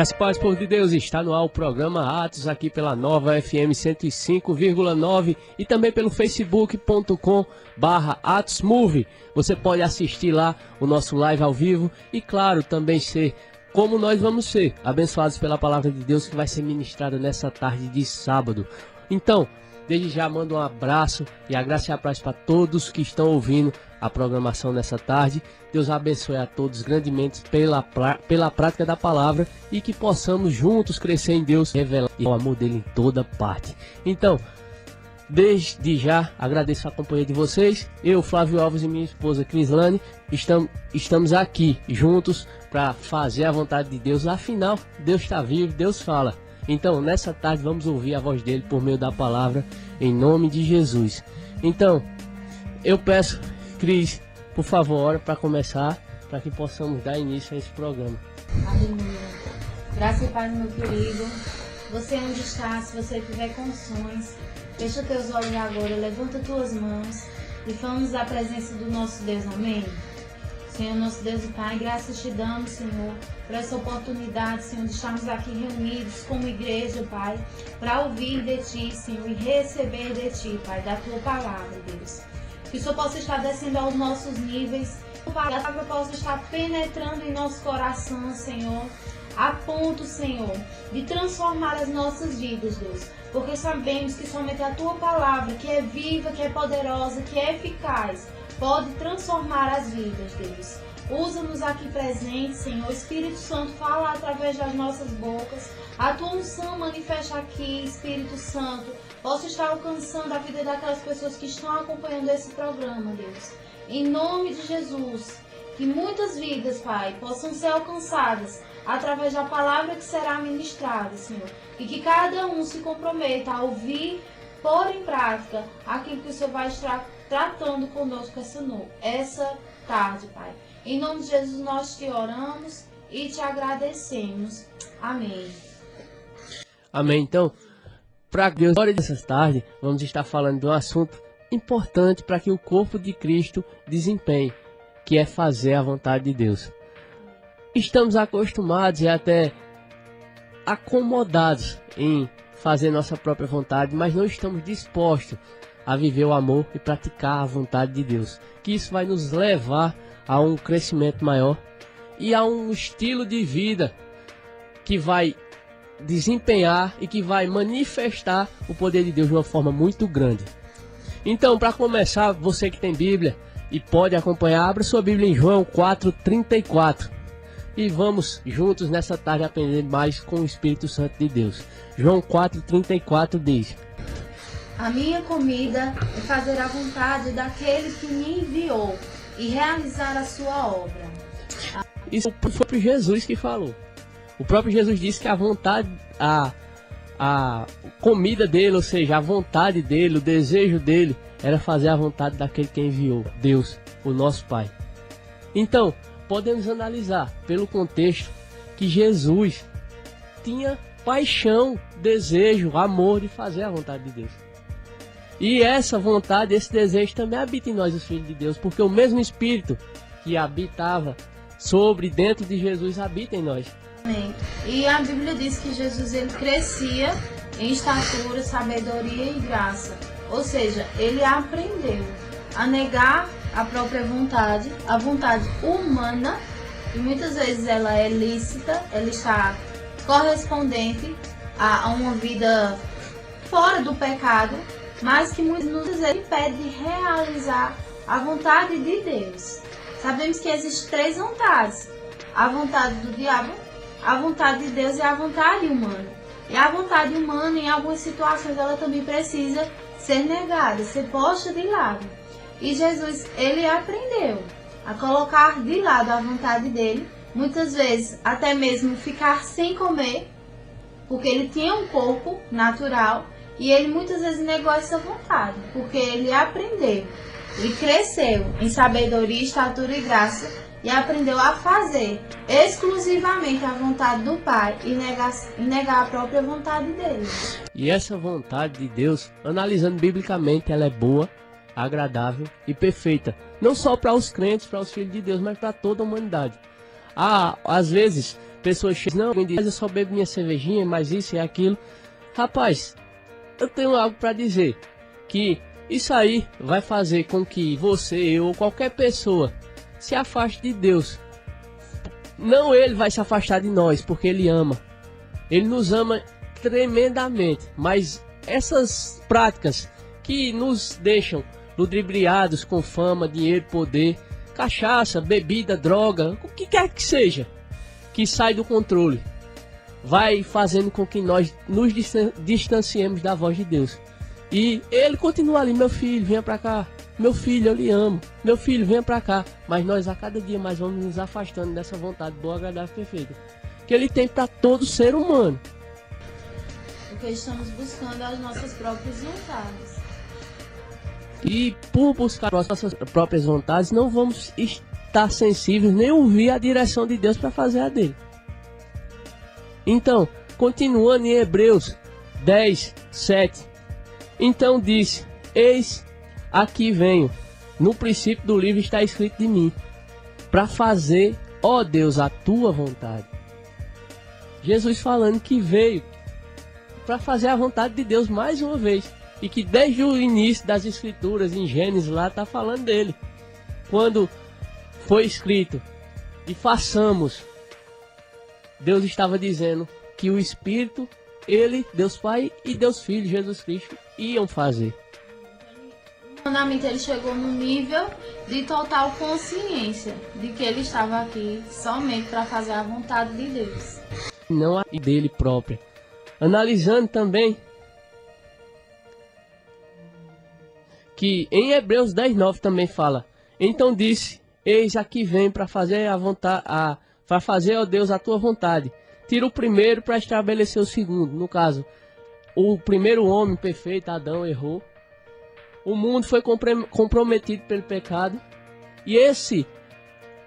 Graça e paz, povo de Deus, está no ar o programa Atos aqui pela Nova FM 105,9 e também pelo facebook.com/AtosMovie. Você pode assistir lá o nosso live ao vivo e, claro, também ser como nós vamos ser, abençoados pela palavra de Deus que vai ser ministrada nessa tarde de sábado. Então, desde já mando um abraço e a graça e a paz para todos que estão ouvindo a programação nessa tarde. Deus abençoe a todos grandemente pela prática da palavra e que possamos juntos crescer em Deus, revelar o amor dele em toda parte. Então, desde já agradeço a companhia de vocês. Eu, Flávio Alves e minha esposa Crislane estamos aqui juntos para fazer a vontade de Deus. Afinal, Deus está vivo, Deus fala. Então, nessa tarde vamos ouvir a voz dele por meio da palavra, em nome de Jesus. Então, eu peço, Cris, por favor, ora para começar, para que possamos dar início a esse programa. Aleluia. Graça e paz, meu querido. Você onde está, se você tiver condições, fecha teus olhos agora, levanta tuas mãos e vamos à presença do nosso Deus, amém? Senhor, nosso Deus e Pai, graças te damos, Senhor, por essa oportunidade, Senhor, de estarmos aqui reunidos como igreja, Pai, para ouvir de Ti, Senhor, e receber de Ti, Pai, da Tua palavra, Deus. Que o Senhor possa estar descendo aos nossos níveis, que a palavra possa estar penetrando em nosso coração, Senhor, a ponto, Senhor, de transformar as nossas vidas, Deus. Porque sabemos que somente a Tua palavra, que é viva, que é poderosa, que é eficaz, pode transformar as vidas, Deus. Usa-nos aqui presentes, Senhor. Espírito Santo, fala através das nossas bocas. A Tua unção manifesta aqui, Espírito Santo. Possa estar alcançando a vida daquelas pessoas que estão acompanhando esse programa, Deus. Em nome de Jesus, que muitas vidas, Pai, possam ser alcançadas através da palavra que será ministrada, Senhor. E que cada um se comprometa a ouvir, pôr em prática aquilo que o Senhor vai estar tratando conosco essa tarde, Pai. Em nome de Jesus nós te oramos e te agradecemos. Amém. Amém. Então, para Deus, agora dessa tarde, vamos estar falando de um assunto importante para que o corpo de Cristo desempenhe, que é fazer a vontade de Deus. Estamos acostumados e até acomodados em fazer nossa própria vontade, mas não estamos dispostos a viver o amor e praticar a vontade de Deus. Que isso vai nos levar a um crescimento maior e a um estilo de vida que vai desempenhar e que vai manifestar o poder de Deus de uma forma muito grande. Então, para começar, você que tem Bíblia e pode acompanhar, abra sua Bíblia em João 4:34 e vamos juntos nessa tarde aprender mais com o Espírito Santo de Deus. João 4:34 diz: a minha comida é fazer a vontade daquele que me enviou e realizar a sua obra. Isso foi o próprio Jesus que falou. O próprio Jesus disse que a vontade, a comida dele, ou seja, a vontade dele, o desejo dele, era fazer a vontade daquele que enviou, Deus, o nosso Pai. Então, podemos analisar pelo contexto que Jesus tinha paixão, desejo, amor de fazer a vontade de Deus. E essa vontade, esse desejo também habita em nós, os filhos de Deus, porque o mesmo Espírito que habitava sobre e dentro de Jesus habita em nós. Amém. E a Bíblia diz que Jesus ele crescia em estatura, sabedoria e graça. Ou seja, ele aprendeu a negar a própria vontade, a vontade humana, e muitas vezes ela é lícita, ela está correspondente a uma vida fora do pecado, mas que muitas vezes ele impede de realizar a vontade de Deus. Sabemos que existem três vontades: a vontade do diabo, a vontade de Deus e a vontade humana. E a vontade humana, em algumas situações, ela também precisa ser negada, ser posta de lado. E Jesus, ele aprendeu a colocar de lado a vontade dele, muitas vezes até mesmo ficar sem comer, porque ele tinha um corpo natural. E ele muitas vezes negou essa vontade, porque ele aprendeu, ele cresceu em sabedoria, estatura e graça e aprendeu a fazer exclusivamente a vontade do Pai e negar a própria vontade dele. E essa vontade de Deus, analisando biblicamente, ela é boa, agradável e perfeita. Não só para os crentes, para os filhos de Deus, mas para toda a humanidade. Às vezes, pessoas chegam, não, eu só bebo minha cervejinha, mas isso e aquilo. Rapaz, eu tenho algo para dizer, que isso aí vai fazer com que você, eu ou qualquer pessoa se afaste de Deus. Não ele vai se afastar de nós, porque ele ama. Ele nos ama tremendamente, mas essas práticas que nos deixam ludibriados com fama, dinheiro, poder, cachaça, bebida, droga, o que quer que seja, que sai do controle, vai fazendo com que nós nos distanciemos da voz de Deus. E ele continua ali, meu filho, venha pra cá, meu filho, eu lhe amo, meu filho, venha pra cá. Mas nós a cada dia mais vamos nos afastando dessa vontade boa, agradável e perfeita que ele tem para todo ser humano. Porque estamos buscando as nossas próprias vontades. E por buscar as nossas próprias vontades, não vamos estar sensíveis nem ouvir a direção de Deus para fazer a dele. Então, continuando em Hebreus 10, 7. Então disse, eis, aqui venho. No princípio do livro está escrito de mim, para fazer, ó Deus, a tua vontade. Jesus falando que veio para fazer a vontade de Deus mais uma vez. E que desde o início das escrituras, em Gênesis lá, está falando dele. Quando foi escrito, e façamos, Deus estava dizendo que o Espírito, ele, Deus Pai e Deus Filho, Jesus Cristo, iam fazer. O mandamento ele chegou no nível de total consciência de que ele estava aqui somente para fazer a vontade de Deus. Não a dele própria. Analisando também que em Hebreus 10:9 também fala, então disse, eis aqui vem para fazer a vontade, para fazer, ó Deus, a tua vontade. Tira o primeiro para estabelecer o segundo. No caso, o primeiro homem perfeito, Adão, errou. O mundo foi comprometido pelo pecado. E esse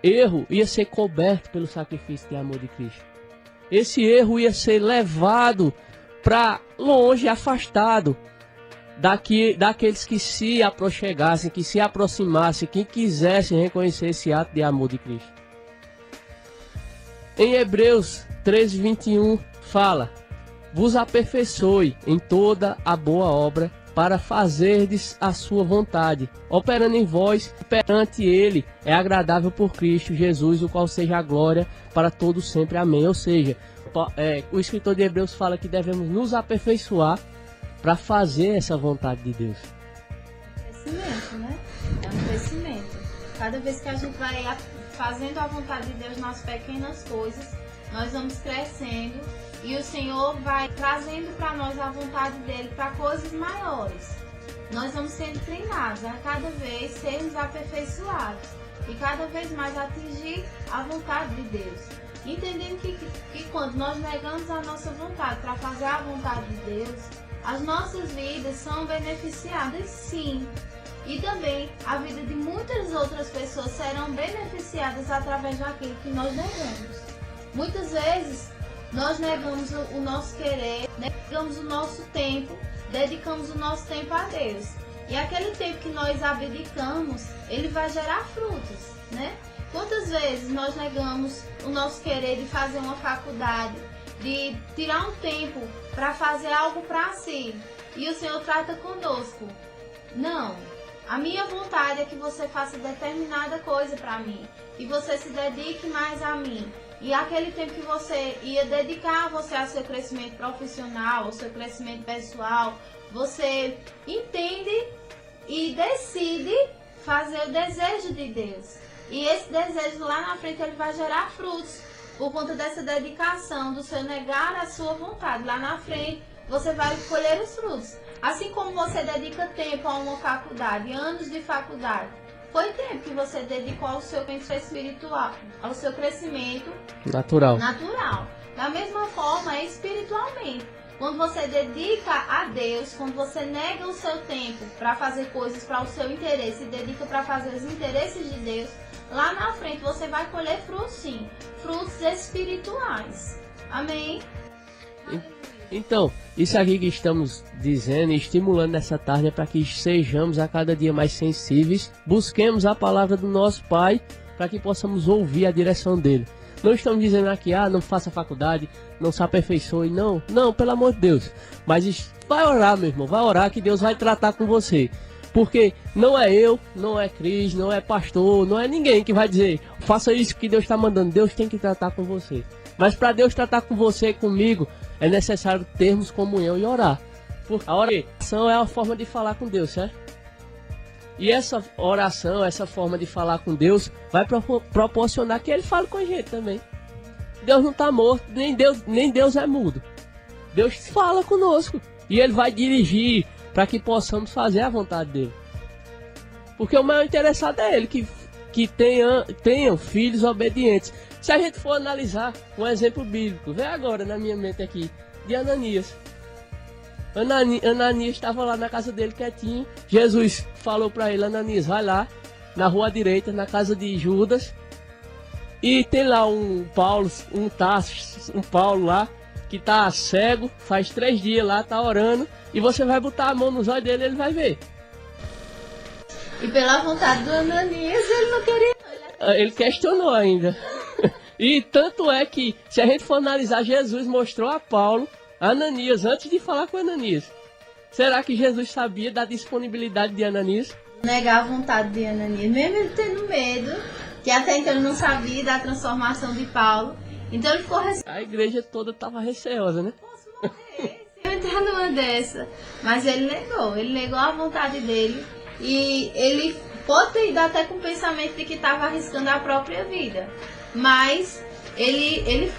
erro ia ser coberto pelo sacrifício de amor de Cristo. Esse erro ia ser levado para longe, afastado daqueles que se aproximassem, que se aproximassem, que quisessem reconhecer esse ato de amor de Cristo. Em Hebreus 13:21 fala, vos aperfeiçoe em toda a boa obra para fazerdes a sua vontade, operando em vós, perante ele, é agradável por Cristo Jesus, o qual seja a glória para todos sempre. Amém. Ou seja, o escritor de Hebreus fala que devemos nos aperfeiçoar para fazer essa vontade de Deus. Crescimento, né? É um crescimento. Cada vez que a gente vai fazendo a vontade de Deus nas pequenas coisas, nós vamos crescendo e o Senhor vai trazendo para nós a vontade dele para coisas maiores. Nós vamos sendo treinados a cada vez sermos aperfeiçoados e cada vez mais atingir a vontade de Deus. Entendendo que quando nós negamos a nossa vontade para fazer a vontade de Deus, as nossas vidas são beneficiadas sim. E também a vida de muitas outras pessoas serão beneficiadas através daquilo que nós negamos. Muitas vezes nós negamos o nosso querer, negamos o nosso tempo, dedicamos o nosso tempo a Deus. E aquele tempo que nós abdicamos, ele vai gerar frutos, né? Quantas vezes nós negamos o nosso querer de fazer uma faculdade, de tirar um tempo para fazer algo para si, e o Senhor trata conosco? Não, a minha vontade é que você faça determinada coisa para mim, e você se dedique mais a mim. E aquele tempo que você ia dedicar você ao seu crescimento profissional, ao seu crescimento pessoal, você entende e decide fazer o desejo de Deus. E esse desejo lá na frente ele vai gerar frutos por conta dessa dedicação, do seu negar a sua vontade. Lá na frente você vai colher os frutos. Assim como você dedica tempo a uma faculdade, anos de faculdade, foi tempo que você dedicou ao seu crescimento espiritual, ao seu crescimento natural. Da mesma forma, é espiritualmente. Quando você dedica a Deus, quando você nega o seu tempo para fazer coisas para o seu interesse e dedica para fazer os interesses de Deus, lá na frente você vai colher frutos sim, frutos espirituais. Amém? Então, isso aqui que estamos dizendo e estimulando nessa tarde é para que sejamos a cada dia mais sensíveis, busquemos a palavra do nosso Pai para que possamos ouvir a direção dele. Não estamos dizendo aqui, não faça faculdade, não se aperfeiçoe, não. Não, pelo amor de Deus. Mas vai orar, meu irmão, vai orar que Deus vai tratar com você. Porque não é eu, não é Cris, não é pastor, não é ninguém que vai dizer, faça isso que Deus está mandando. Deus tem que tratar com você. Mas para Deus tratar com você e comigo, é necessário termos comunhão e orar. Porque a oração é a forma de falar com Deus, certo? E essa oração, essa forma de falar com Deus, vai proporcionar que Ele fale com a gente também. Deus não está morto, nem Deus é mudo. Deus fala conosco. E Ele vai dirigir para que possamos fazer a vontade dEle. Porque o maior interessado é Ele, que tenham filhos obedientes. Se a gente for analisar um exemplo bíblico, vem agora na minha mente aqui, de Ananias. Ananias estava lá na casa dele quietinho. Jesus falou para ele, Ananias, vai lá na rua direita, na casa de Judas. E tem lá um Paulo lá, que tá cego, faz 3 dias lá, tá orando. E você vai botar a mão nos olhos dele, ele vai ver. E pela vontade do Ananias, ele não queria. Ele questionou ainda. E tanto é que, se a gente for analisar, Jesus mostrou a Paulo, a Ananias, antes de falar com Ananias. Será que Jesus sabia da disponibilidade de Ananias? Negar a vontade de Ananias, mesmo ele tendo medo, que até então ele não sabia da transformação de Paulo. Então ele ficou receoso. A igreja toda estava receosa, né? Posso morrer se eu entrar numa dessa. Mas ele negou a vontade dele. E ele pode ter ido até com o pensamento de que estava arriscando a própria vida. Mas ele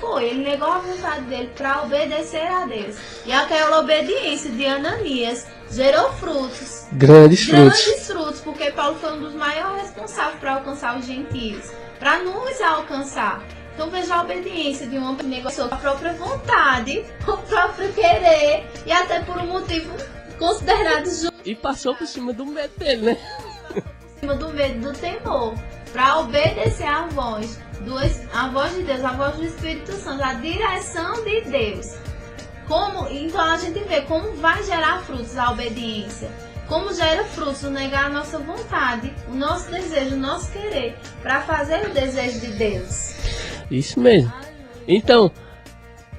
negou a vontade dele para obedecer a Deus. E aquela obediência de Ananias gerou frutos. Grandes frutos. Porque Paulo foi um dos maiores responsáveis para alcançar os gentios. Para nos alcançar. Então veja a obediência de um homem que negociou a própria vontade, o próprio querer. E até por um motivo considerado justo. E passou por cima do medo dele, né? Por cima do medo, do temor. Para obedecer a voz de Deus, a voz do Espírito Santo, a direção de Deus. Então a gente vê como vai gerar frutos a obediência. Como gera frutos o negar a nossa vontade, o nosso desejo, o nosso querer, para fazer o desejo de Deus. Isso mesmo. Então,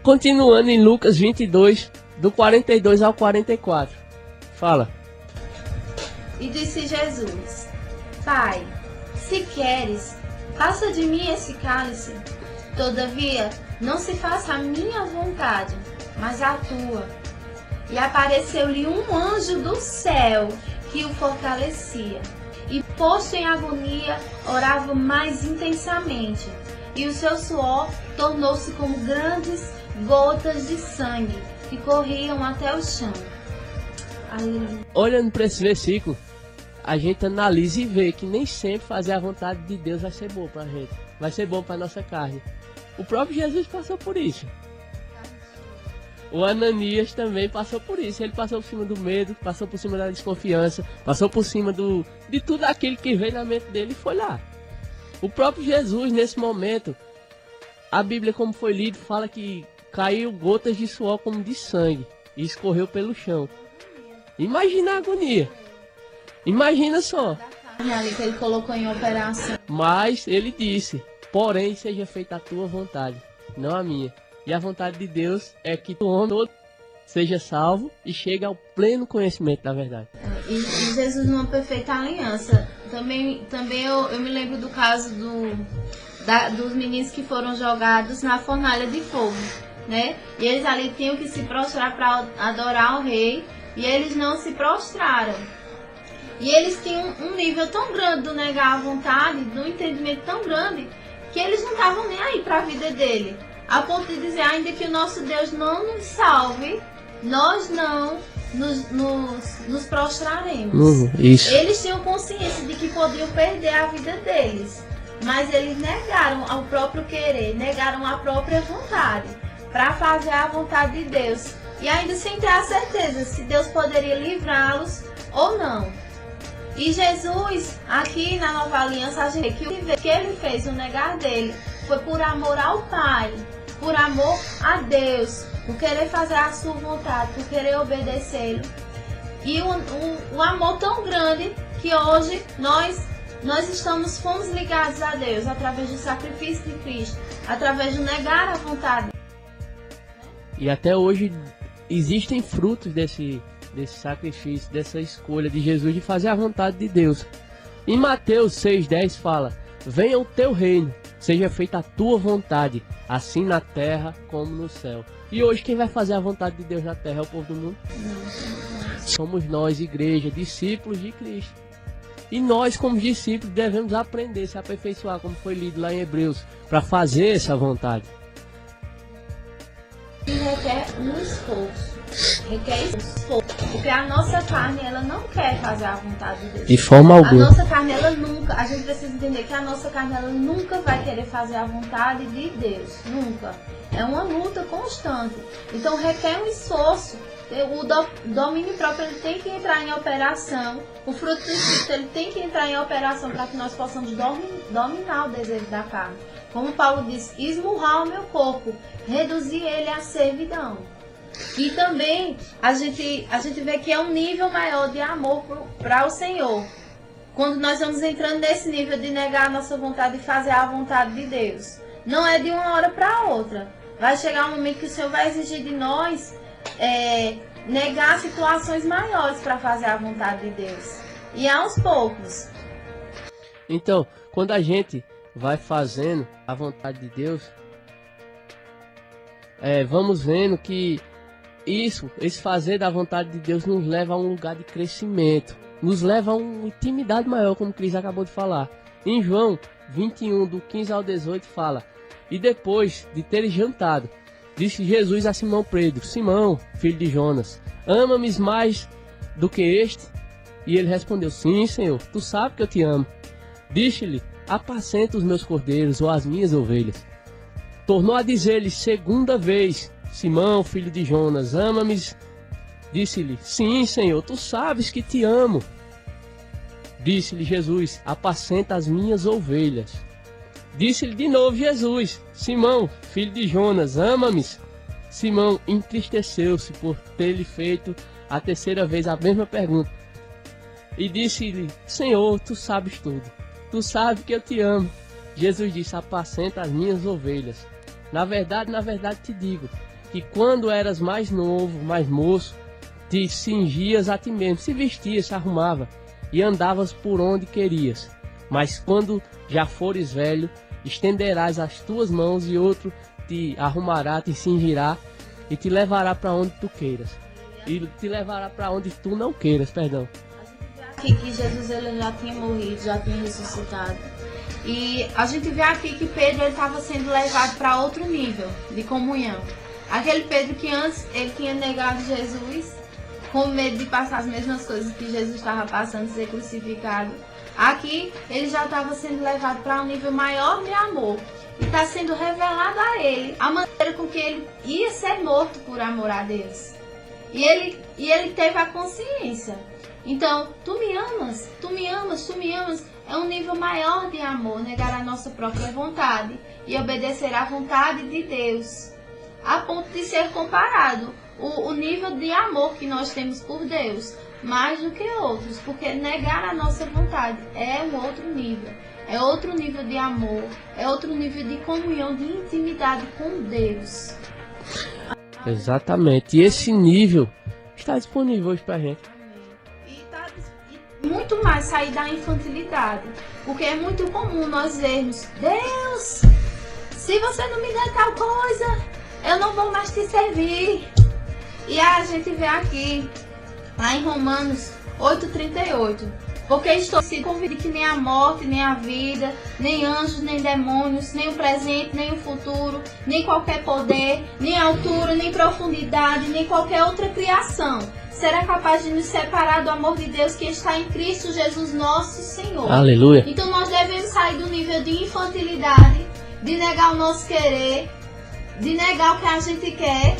continuando em Lucas 22, do 42 ao 44. Fala. E disse Jesus, Pai, se queres, passa de mim esse cálice. Todavia, não se faça a minha vontade, mas a tua. E apareceu-lhe um anjo do céu que o fortalecia. E posto em agonia, orava mais intensamente. E o seu suor tornou-se como grandes gotas de sangue que corriam até o chão. Aleluia. Olhando para esse versículo, a gente analisa e vê que nem sempre fazer a vontade de Deus vai ser bom para a gente. Vai ser bom para nossa carne. O próprio Jesus passou por isso. O Ananias também passou por isso. Ele passou por cima do medo, passou por cima da desconfiança, passou por cima de tudo aquilo que veio na mente dele e foi lá. O próprio Jesus, nesse momento, a Bíblia, como foi lido, fala que caiu gotas de suor como de sangue e escorreu pelo chão. Imagina a agonia. Imagina só. Ali que ele colocou em operação. Mas ele disse, porém seja feita a tua vontade, não a minha. E a vontade de Deus é que o homem todo seja salvo e chegue ao pleno conhecimento da verdade. E Jesus numa perfeita aliança. Também eu me lembro do caso dos meninos que foram jogados na fornalha de fogo, né? E eles ali tinham que se prostrar para adorar o rei e eles não se prostraram. E eles tinham um nível tão grande do negar a vontade, do entendimento tão grande, que eles não estavam nem aí para a vida dele. A ponto de dizer, ainda que o nosso Deus não nos salve, nós não nos prostraremos. Isso. Eles tinham consciência de que podiam perder a vida deles, mas eles negaram ao próprio querer, negaram a própria vontade, para fazer a vontade de Deus. E ainda sem ter a certeza se Deus poderia livrá-los ou não. E Jesus, aqui na Nova Aliança, a gente vê que ele fez o negar dele foi por amor ao Pai, por amor a Deus, por querer fazer a sua vontade, por querer obedecê-lo. E um amor tão grande que hoje nós nós fomos ligados a Deus através do sacrifício de Cristo, através de negar a vontade. E até hoje existem frutos desse sacrifício, dessa escolha de Jesus de fazer a vontade de Deus. Em Mateus 6,10 fala: venha o teu reino, seja feita a tua vontade, assim na terra como no céu. E hoje quem vai fazer a vontade de Deus na terra é o povo do mundo? Somos nós, igreja, discípulos de Cristo. E nós, como discípulos, devemos aprender, se aperfeiçoar, como foi lido lá em Hebreus, para fazer essa vontade. E requer um esforço. Porque a nossa carne, ela não quer fazer a vontade de Deus. De forma alguma. A nossa carne, ela nunca, a gente precisa entender que a nossa carne, ela nunca vai querer fazer a vontade de Deus. Nunca. É uma luta constante. Então requer um esforço. O domínio próprio, ele tem que entrar em operação. O fruto do Espírito, ele tem que entrar em operação para que nós possamos dominar o desejo da carne. Como Paulo diz, esmurrar o meu corpo, reduzir ele à servidão. E também a gente vê que é um nível maior de amor para o Senhor. Quando nós vamos entrando nesse nível de negar a nossa vontade e fazer a vontade de Deus. Não é de uma hora para outra. Vai chegar um momento que o Senhor vai exigir de nós negar situações maiores para fazer a vontade de Deus. E aos poucos. Então, quando a gente vai fazendo a vontade de Deus, vamos vendo que esse fazer da vontade de Deus nos leva a um lugar de crescimento, nos leva a uma intimidade maior, como o Cris acabou de falar. Em João 21, do 15 ao 18, fala: e depois de terem jantado, disse Jesus a Simão Pedro: Simão, filho de Jonas, ama-me mais do que este? E ele respondeu: sim, Senhor, tu sabes que eu te amo. Disse-lhe: apacenta os meus cordeiros ou as minhas ovelhas. Tornou a dizer-lhe segunda vez: Simão, filho de Jonas, ama-me? Disse-lhe: sim, Senhor, tu sabes que te amo. Disse-lhe Jesus: apacenta as minhas ovelhas. Disse-lhe de novo Jesus: Simão, filho de Jonas, ama-me? Simão entristeceu-se por ter-lhe feito a terceira vez a mesma pergunta. E disse-lhe: Senhor, tu sabes tudo. Tu sabes que eu te amo. Jesus disse: apacenta as minhas ovelhas. Na verdade te digo, que quando eras mais novo, mais moço, te cingias a ti mesmo, se vestias, se arrumava, e andavas por onde querias. Mas quando já fores velho, estenderás as tuas mãos e outro te arrumará, te cingirá e te levará para onde tu queiras. E te levará para onde tu não queiras, perdão. Aqui que Jesus ele já tinha morrido, já tinha ressuscitado. E a gente vê aqui que Pedro estava sendo levado para outro nível de comunhão. Aquele Pedro que antes ele tinha negado Jesus, com medo de passar as mesmas coisas que Jesus estava passando, de ser crucificado. Aqui ele já estava sendo levado para um nível maior de amor. E está sendo revelado a ele a maneira com que ele ia ser morto por amor a Deus. E ele teve a consciência. Então, tu me amas, tu me amas, tu me amas. É um nível maior de amor, negar a nossa própria vontade e obedecer à vontade de Deus. A ponto de ser comparado o nível de amor que nós temos por Deus, mais do que outros. Porque negar a nossa vontade é um outro nível. É outro nível de amor, é outro nível de comunhão, de intimidade com Deus. Exatamente. E esse nível está disponível hoje pra gente. Muito mais sair da infantilidade, porque é muito comum nós vermos: Deus, se você não me der tal coisa, eu não vou mais te servir. E a gente vê aqui, lá em Romanos 8,38, porque estou convicto que nem a morte, nem a vida, nem anjos, nem demônios, nem o presente, nem o futuro, nem qualquer poder, nem altura, nem profundidade, nem qualquer outra criação será capaz de nos separar do amor de Deus que está em Cristo Jesus nosso Senhor. Aleluia. Então nós devemos sair do nível de infantilidade, de negar o nosso querer, de negar o que a gente quer.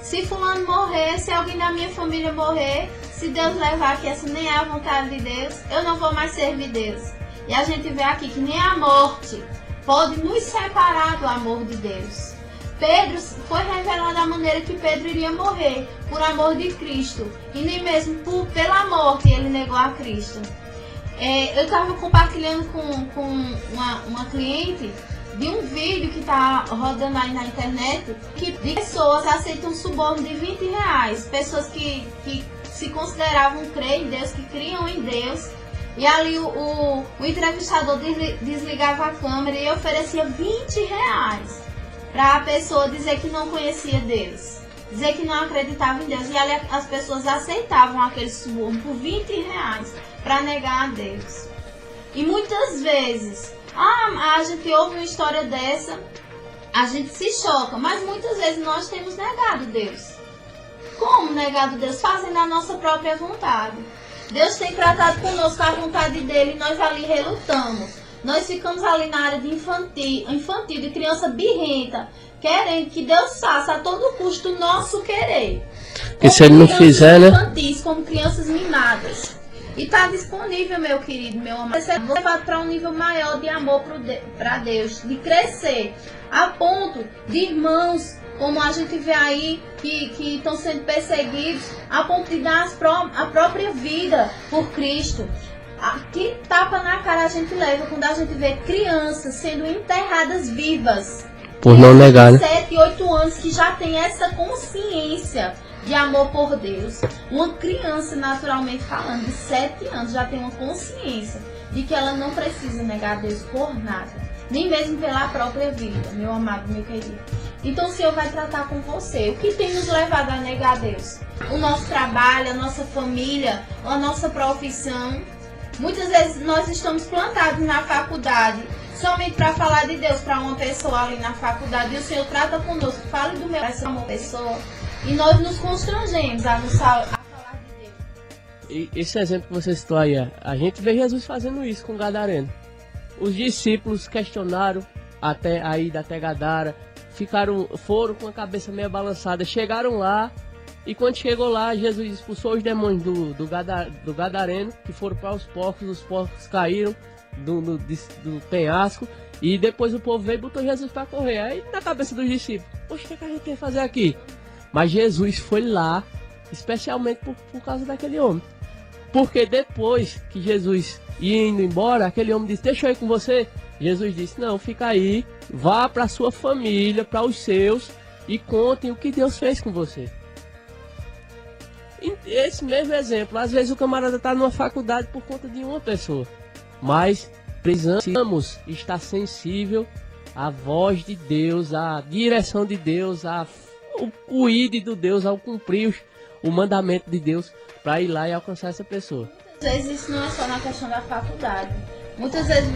Se fulano morrer, se alguém da minha família morrer, se Deus levar que essa nem é a vontade de Deus, eu não vou mais servir Deus. E a gente vê aqui que nem a morte pode nos separar do amor de Deus. Pedro, foi revelada a maneira que Pedro iria morrer por amor de Cristo. E nem mesmo pela morte ele negou a Cristo. Eu estava compartilhando com uma cliente de um vídeo que está rodando aí na internet, que pessoas aceitam suborno de R$20, pessoas que se consideravam crer em Deus, que criam em Deus, e ali o entrevistador desligava a câmera e oferecia R$20 para a pessoa dizer que não conhecia Deus, dizer que não acreditava em Deus, e ali as pessoas aceitavam aquele suborno por R$20 para negar a Deus. E muitas vezes a gente ouve uma história dessa, a gente se choca, mas muitas vezes nós temos negado Deus. Como negado Deus? Fazendo a nossa própria vontade. Deus tem tratado conosco a vontade dele e nós ali relutamos. Nós ficamos ali na área de infantil, de criança birrenta, querendo que Deus faça a todo custo o nosso querer. E se ele não fizer, né? Infantis, como crianças mimadas. E está disponível, meu querido, meu amado. Você é levado para um nível maior de amor para Deus, de crescer, a ponto de irmãos, como a gente vê aí, que estão sendo perseguidos, a ponto de dar a própria vida por Cristo. Que tapa na cara a gente leva quando a gente vê crianças sendo enterradas vivas. Por não negar, né? 7, 8 anos que já tem essa consciência de amor por Deus. Uma criança, naturalmente falando, de 7 anos, já tem uma consciência de que ela não precisa negar a Deus por nada, nem mesmo pela própria vida, meu amado, meu querido. Então o Senhor vai tratar com você. O que tem nos levado a negar a Deus? O nosso trabalho, a nossa família, a nossa profissão. Muitas vezes nós estamos plantados na faculdade somente para falar de Deus para uma pessoa ali na faculdade, e o Senhor trata conosco, fale do meu essa uma pessoa, e nós nos constrangemos a falar de Deus. E esse exemplo que você citou aí, a gente vê Jesus fazendo isso com o gadareno. Os discípulos questionaram até a ida até Gadara, foram com a cabeça meio balançada, chegaram lá, e quando chegou lá, Jesus expulsou os demônios do gadareno, que foram para os porcos caíram do penhasco, e depois o povo veio e botou Jesus para correr. Aí na cabeça dos discípulos, poxa, o que a gente tem que fazer aqui? Mas Jesus foi lá, especialmente por causa daquele homem. Porque depois que Jesus ia indo embora, aquele homem disse, deixa eu ir com você. Jesus disse, não, fica aí, vá para sua família, para os seus, e contem o que Deus fez com você. Esse mesmo exemplo, às vezes o camarada está numa faculdade por conta de uma pessoa, mas precisamos estar sensível à voz de Deus, à direção de Deus, o ir do Deus, ao cumprir o mandamento de Deus, para ir lá e alcançar essa pessoa. Muitas vezes isso não é só na questão da faculdade. Muitas vezes,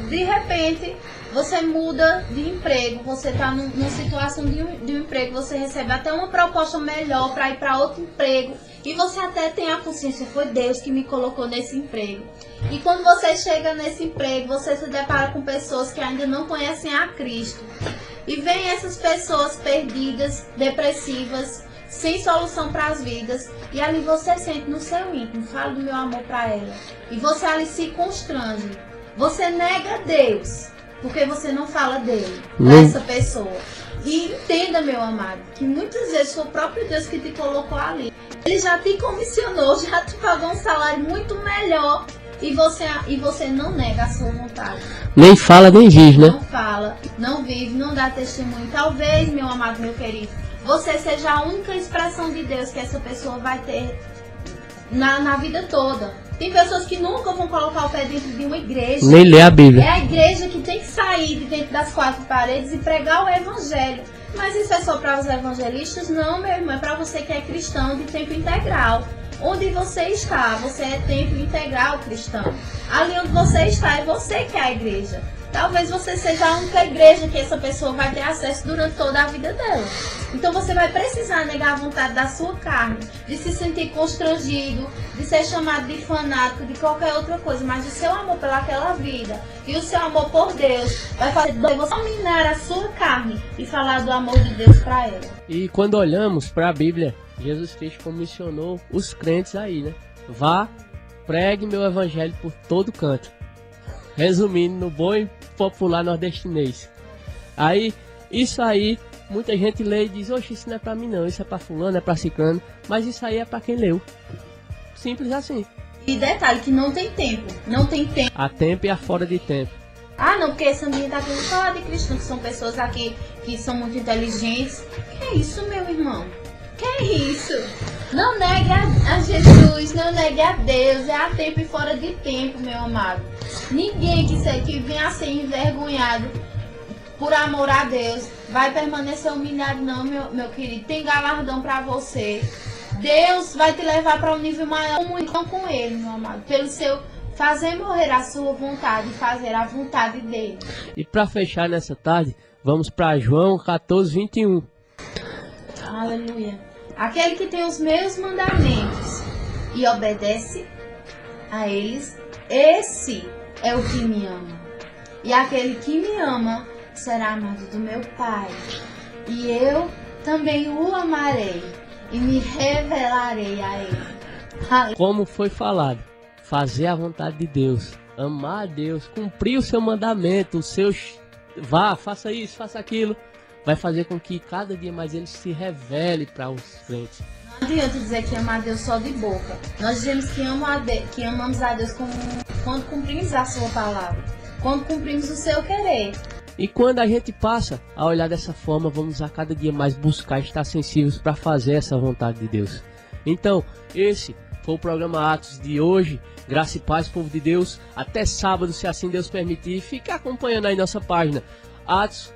de repente, você muda de emprego, você está numa situação de um emprego, você recebe até uma proposta melhor para ir para outro emprego, e você até tem a consciência, foi Deus que me colocou nesse emprego. E quando você chega nesse emprego, você se depara com pessoas que ainda não conhecem a Cristo. E vem essas pessoas perdidas, depressivas, sem solução para as vidas, e ali você sente no seu íntimo, fala do meu amor para ela, e você ali se constrange, você nega Deus, porque você não fala dele para essa pessoa. E entenda, meu amado, que muitas vezes foi o próprio Deus que te colocou ali, ele já te comissionou, já te pagou um salário muito melhor, e você não nega a sua vontade. Nem fala, nem vive, né? Não fala, não vive, não dá testemunho. Talvez, meu amado, meu querido, você seja a única expressão de Deus que essa pessoa vai ter na vida toda. Tem pessoas que nunca vão colocar o pé dentro de uma igreja. Nem ler a Bíblia. É a igreja que tem que sair de dentro das 4 paredes e pregar o evangelho. Mas isso é só para os evangelistas? Não, meu irmão, é para você que é cristão de tempo integral. Onde você está, você é tempo integral cristão. Ali onde você está, é você que é a igreja. Talvez você seja a única igreja que essa pessoa vai ter acesso durante toda a vida dela. Então você vai precisar negar a vontade da sua carne, de se sentir constrangido, de ser chamado de fanático, de qualquer outra coisa. Mas o seu amor pelaquela vida e o seu amor por Deus vai fazer você dominar a sua carne e falar do amor de Deus para ela. E quando olhamos para a Bíblia, Jesus Cristo comissionou os crentes aí, né? Vá, pregue meu evangelho por todo canto. Resumindo, no bom e popular nordestinês. Aí, isso aí, muita gente lê e diz, oxe, isso não é pra mim não, isso é pra fulano, é pra ciclano, mas isso aí é pra quem leu. Simples assim. E detalhe que não tem tempo. Não tem tempo. Há tempo e há fora de tempo. Ah, não, porque esse ambiente tá querendo falar de cristão, que são pessoas aqui que são muito inteligentes. Que é isso, meu irmão? Que é isso? Não negue a Jesus, não negue a Deus. É a tempo e fora de tempo, meu amado. Ninguém que venha a ser envergonhado por amor a Deus vai permanecer humilhado, não, meu querido. Tem galardão pra você. Deus vai te levar para um nível maior, comunhão com Ele, meu amado. Pelo seu fazer morrer a sua vontade e fazer a vontade dele. E para fechar nessa tarde, vamos para João 14, 21. Aleluia. Aquele que tem os meus mandamentos e obedece a eles, esse é o que me ama. E aquele que me ama será amado do meu Pai. E eu também o amarei e me revelarei a ele. Como foi falado, fazer a vontade de Deus, amar a Deus, cumprir o seu mandamento, os seus... Vá, faça isso, faça aquilo. Vai fazer com que cada dia mais ele se revele para os crentes. Não adianta dizer que ama a Deus só de boca. Nós dizemos que amamos a Deus quando cumprimos a sua palavra, quando cumprimos o seu querer. E quando a gente passa a olhar dessa forma, vamos a cada dia mais buscar estar sensíveis para fazer essa vontade de Deus. Então, esse foi o programa Atos de hoje. Graça e paz, povo de Deus. Até sábado, se assim Deus permitir. Fique acompanhando aí nossa página Atos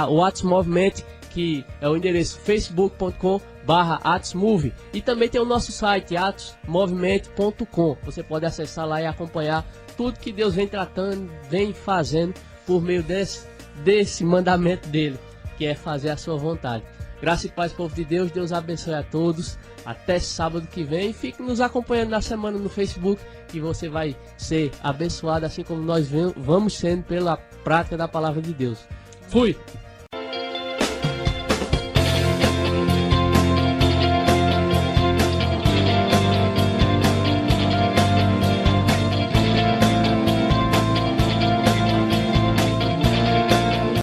o Atos Movement, que é o endereço facebook.com/AtosMove. E também tem o nosso site atosmovement.com. Você pode acessar lá e acompanhar tudo que Deus vem tratando, vem fazendo por meio desse mandamento dele, que é fazer a sua vontade. Graça e paz, povo de Deus. Deus abençoe a todos. Até sábado que vem. Fique nos acompanhando na semana no Facebook, que você vai ser abençoado, assim como nós vamos sendo pela prática da palavra de Deus. Fui!